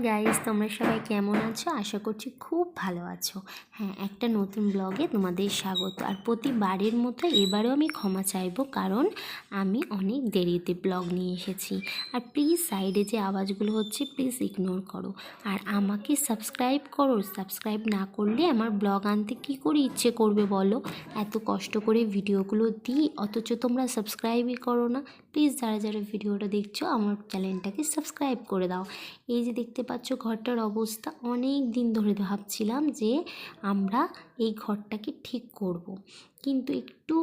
Guys, তোমরা সবাই কেমন আছো? আশা করছি খুব ভালো আছো। হ্যাঁ, একটা নতুন ব্লগে তোমাদের স্বাগত। আর প্রতিবারের মতো এবারেও আমি ক্ষমা চাইবো, কারণ আমি অনেক দেরিতে ব্লগ নিয়ে এসেছি। আর প্লিজ সাইডে যে আওয়াজগুলো হচ্ছে প্লিজ ইগনোর করো। আর আমাকে সাবস্ক্রাইব করো। সাবস্ক্রাইব না করলে আমার ব্লগ আনতে কী করে ইচ্ছে করবে বলো? এত কষ্ট করে ভিডিওগুলো দিই, অথচ তোমরা সাবস্ক্রাইবই করো না। প্লিজ যারা যারা ভিডিওটা দেখছো আমার চ্যানেলটাকে সাবস্ক্রাইব করে দাও। এই যে দেখতে পাচ্ছ ঘরটার অবস্থা, অনেক দিন ধরে ভাবছিলাম যে আমরা এই ঘরটাকে ঠিক করব। কিন্তু একটু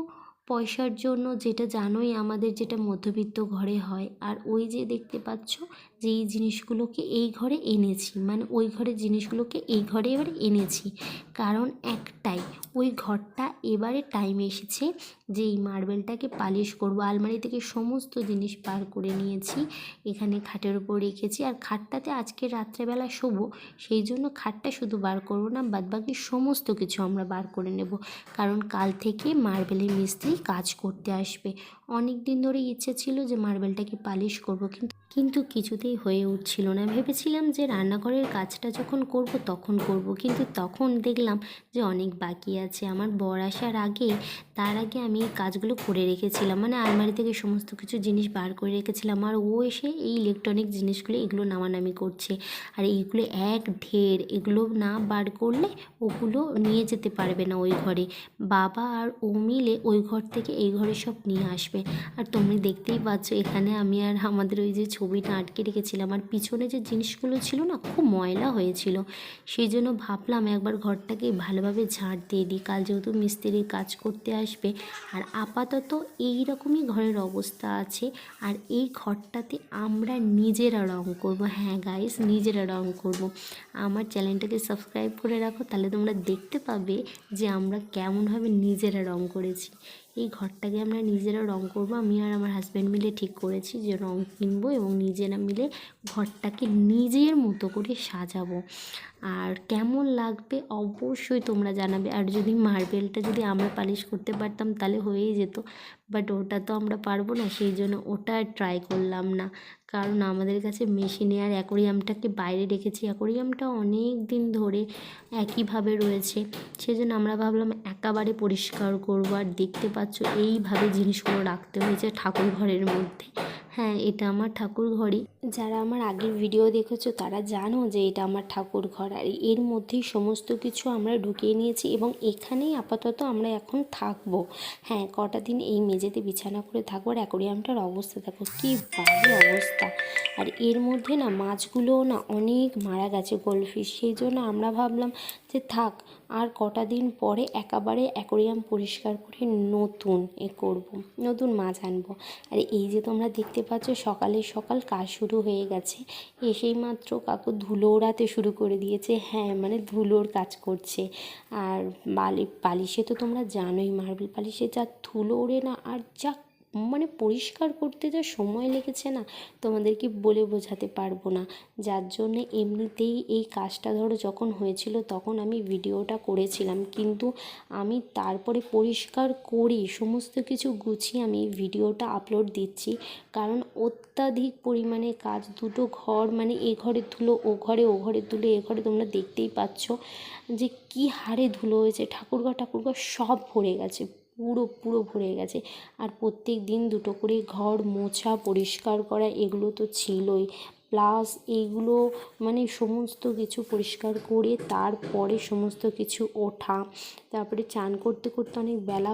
পয়সার জন্য, যেটা জানোই আমাদের যেটা মধ্যবিত্ত ঘরে হয়, আর ওই যে দেখতে পাচ্ছ যে এই জিনিসগুলোকে এই ঘরে এনেছি, মানে ওই ঘরের জিনিসগুলোকে এই ঘরে এবার এনেছি। কারণ একটাই, ওই ঘরটা এবারে টাইম এসেছে যে এই মার্বেলটাকে পালিশ করব। আলমারি থেকে সমস্ত জিনিস বার করে নিয়েছি, এখানে খাটের উপর রেখেছি। আর খাটটাতে আজকে রাত্রেবেলা শোবো, সেই জন্য খাটটা শুধু বার করবো না, বাদবাকি সমস্ত কিছু আমরা বার করে নেব। কারণ কাল থেকে মার্বেলের মিস্ত্রি কাজ করতে আসবে। অনেক দিন ধরে ইচ্ছে ছিল যে মার্বেলটাকে পালিশ করব, কিন্তু কিছুতেই হয়ে উঠছিল না। ভেবেছিলাম যে রান্নাঘরের কাজটা যখন করব তখন করব, কিন্তু তখন দেখলাম যে অনেক বাকি আছে। আমার বর আসার আগে, তার আগে আমি এই কাজগুলো করে রেখেছিলাম, মানে আলমারি থেকে সমস্ত কিছু জিনিস বার করে রেখেছিলাম। আর ও এসে এই ইলেকট্রনিক জিনিসগুলো এগুলো নামানামি করছে। আর এইগুলো এক ঢের, এগুলো না বার করলে ওগুলো নিয়ে যেতে পারবে না ওই ঘরে। বাবা আর ও মিলে ওই ঘর থেকে এই ঘরে সব নিয়ে আসবে। আর তুমি দেখতেই পাচ্ছ এখানে আমি আর আমাদের ওই যে ছবিটা আটকে রেখেছিলাম। আর পিছনে যে জিনিসগুলো ছিল না, খুব ময়লা হয়েছিল। সেই জন্য ভাবলাম একবার ঘরটাকে ভালোভাবে ঝাড় দিয়ে দিই, কাল যেহেতু মিস্ত্রি কাজ করতে আসবে। আর আপাতত এই রকমই ঘরের অবস্থা আছে। আর এই ঘরটাতে আমরা নিজেরা রং করব। হ্যাঁ গাইস, নিজেরা রং করব। আমার চ্যানেলটাকে সাবস্ক্রাইব করে রাখো, তাহলে তোমরা দেখতে পাবে যে আমরা কেমনভাবে নিজেরা রং করেছি। এই ঘরটাকে আমরা নিজেরা রং করব। আমি আর আমার হাজব্যান্ড মিলে ঠিক করেছি যে রং কিনবো এবং নিজেরা মিলে ঘরটাকে নিজের মতো করে সাজাবো। আর কেমন লাগবে অবশ্যই তোমরা জানাবে। আর যদি মার্বেলটা যদি আমরা পালিশ করতে পারতাম তাহলে হয়েই যেত, বাট ওটা তো আমরা পারবো না, সেই জন্য ওটা ট্রাই করলাম না। কারণ আমাদের কাছে মেশিনে, আর অ্যাকোরিয়ামটাকে বাইরে রেখেছি, অ্যাকোরিয়ামটা অনেক দিন ধরে একইভাবে রয়েছে। সেজন্য আমরা ভাবলাম একেবারে পরিষ্কার করবো। আর দেখতে পাচ্ছ এইভাবে জিনিসগুলো রাখতে হয়েছে ঠাকুর ঘরের মধ্যে। হ্যাঁ, এটা আমার ঠাকুর ঘরই। যারা আমার আগের ভিডিও দেখেছো তারা জানো যে এটা আমার ঠাকুর ঘর। আর এর মধ্যেই সমস্ত কিছু আমরা ঢুকিয়ে নিয়েছি এবং এখানেই আপাতত আমরা এখন থাকবো। হ্যাঁ, কটা দিন এই মেঝেতে বিছানা করে থাকবো। আর অ্যাকোরিয়ামটার অবস্থা দেখো কী বাজে অবস্থা। আর এর মধ্যে না মাছগুলোও না অনেক মারা গেছে, গোল্ডফিশ। সেই জন্য আমরা ভাবলাম যে থাক, আর কটা দিন পরে একেবারে অ্যাকোরিয়াম পরিষ্কার করে নতুন করব, নতুন মাছ আনবো। আর এই যে তোমরা দেখতে পাচ্ছ সকালে সকাল কাজ শুরু হয়ে গেছে। এসেই মাত্র কাকু ধুলো ওড়াতে শুরু করে দিয়েছে। হ্যাঁ, মানে ধুলোর কাজ করছে। আর পালিশে তো তোমরা জানোই, মার্বেল পালিশে যা ধুলো ওড়ে না, আর যা মানে পরিষ্কার করতে যা সময় লেগেছে না, তোমাদেরকে বলে বোঝাতে পারবো না। যার জন্যে এমনিতেই এই কাজটা ধরো যখন হয়েছিল তখন আমি ভিডিওটা করেছিলাম, কিন্তু আমি তারপরে পরিষ্কার করে সমস্ত কিছু গুছিয়ে আমি ভিডিওটা আপলোড দিচ্ছি। কারণ অত্যাধিক পরিমাণে কাজ, দুটো ঘর, মানে এ ঘরের ধুলো ও ঘরে, ও ঘরের ধুলো এ ঘরে, তোমরা দেখতেই পাচ্ছ যে কী হারে ধুলো হয়েছে। ঠাকুরঘর সব ভরে গেছে, পুরো পুরো ভরে গেছে। আর প্রত্যেক দিন দুটো করে ঘর মোছা, পরিষ্কার করা, এগুলো তো ছিলই। প্লাস এইগুলো মানে সমস্ত কিছু পরিষ্কার করে তারপরে সমস্ত কিছু ওঠা। তারপরে চান করতে করতে অনেক বেলা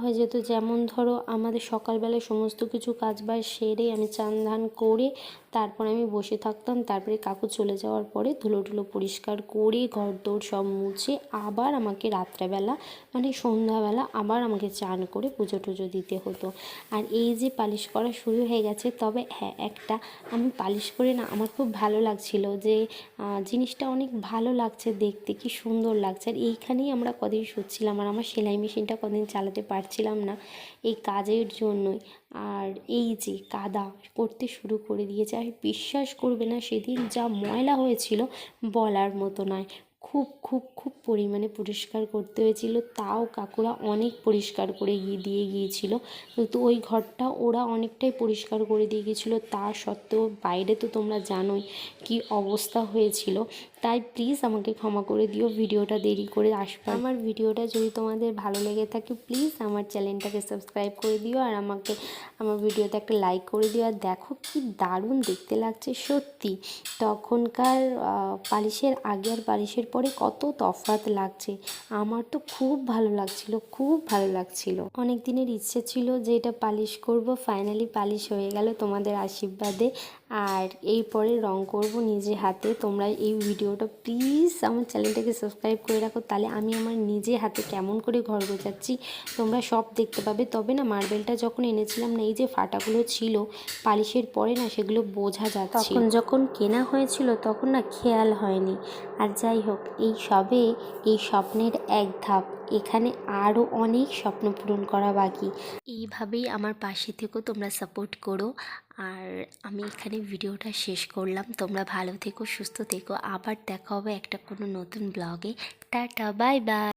হয়ে যেত। যেমন ধরো আমাদের সকালবেলায় সমস্ত কিছু কাজবাজ সেরে আমি চান ধান করে তারপর আমি বসে থাকতাম। তারপরে কাকু চলে যাওয়ার পরে ধুলো পরিষ্কার করে ঘর দৌড় সব মুছে আবার আমাকে রাত্রেবেলা, মানে সন্ধ্যাবেলা আবার আমাকে চান করে পুজো টুজো দিতে হতো। আর এই যে পালিশ করা শুরু হয়ে গেছে। তবে হ্যাঁ, একটা আমি পালিশ করে না আমার খুব ভালো লাগছিল, যে জিনিসটা অনেক ভালো লাগছে দেখতে, কি সুন্দর লাগছে। আর এইখানেই আমরা কদিন শুচ্ছিলাম, আর আমার সেলাই মেশিনটা কদিন চালাতে পারছিলাম না এই কাজের জন্যই। আর এই যে কাদা করতে শুরু করে দিয়েছে, আর বিশ্বাস করবে না সেদিন যা ময়লা হয়েছিল বলার মতো নয়। খুব খুব খুব পরিমাণে পরিষ্কার করতে হয়েছিল, তাও কাকুরা অনেক পরিষ্কার করে দিয়ে গিয়েছিল। কিন্তু ওই ঘরটা ওরা অনেকটাই পরিষ্কার করে দিয়ে গিয়েছিলো, তা সত্ত্বেও বাইরে তো তোমরা জানোই কি অবস্থা হয়েছিল। তাই প্লিজ আমাকে ক্ষমা করে দিও ভিডিওটা দেরি করে আসবে। আমার ভিডিওটা যদি তোমাদের ভালো লেগে থাকে প্লিজ আমার চ্যানেলটাকে সাবস্ক্রাইব করে দিও, আর আমার ভিডিওতে একটা লাইক করে দিও। আর দেখো কি দারুণ দেখতে লাগছে সত্যি, তখনকার বালিশের আগে আর বালিশের পরে কত তফাৎ লাগছে। আমার তো খুব ভালো লাগছিল, খুব ভালো লাগছিল। অনেক দিনের ইচ্ছে ছিল যে এটা পালিশ করব, ফাইনালি পালিশ হয়ে গেল তোমাদের আশীর্বাদে। আর এরপরে রং করব নিজে হাতে। তোমরা এই ভিডিওটা প্লিজ আমার চ্যানেলটাকে সাবস্ক্রাইব করে রাখো, তাহলে আমি আমার নিজে হাতে কেমন করে ঘর গোছাচ্ছি তোমরা সব দেখতে পাবে। তবে না মার্বেলটা যখন এনেছিলাম না, এই যে ফাটাগুলো ছিল পালিশের পরে না, সেগুলো বোঝা যাচ্ছে। তখন যখন কেনা হয়েছিল তখন না খেয়াল হয়নি। আর যাই হোক, এই সবে এই স্বপ্নের এক ধাপ, এখানে আরও অনেক স্বপ্ন পূরণ করা বাকি। এইভাবেই আমার পাশে থেকো, তোমরা সাপোর্ট করো। আর আমি এখানে ভিডিওটা শেষ করলাম। তোমরা ভালো থেকো, সুস্থ থেকো, আবার দেখা হবে একটা কোনো নতুন ব্লগে। Tata, bye bye.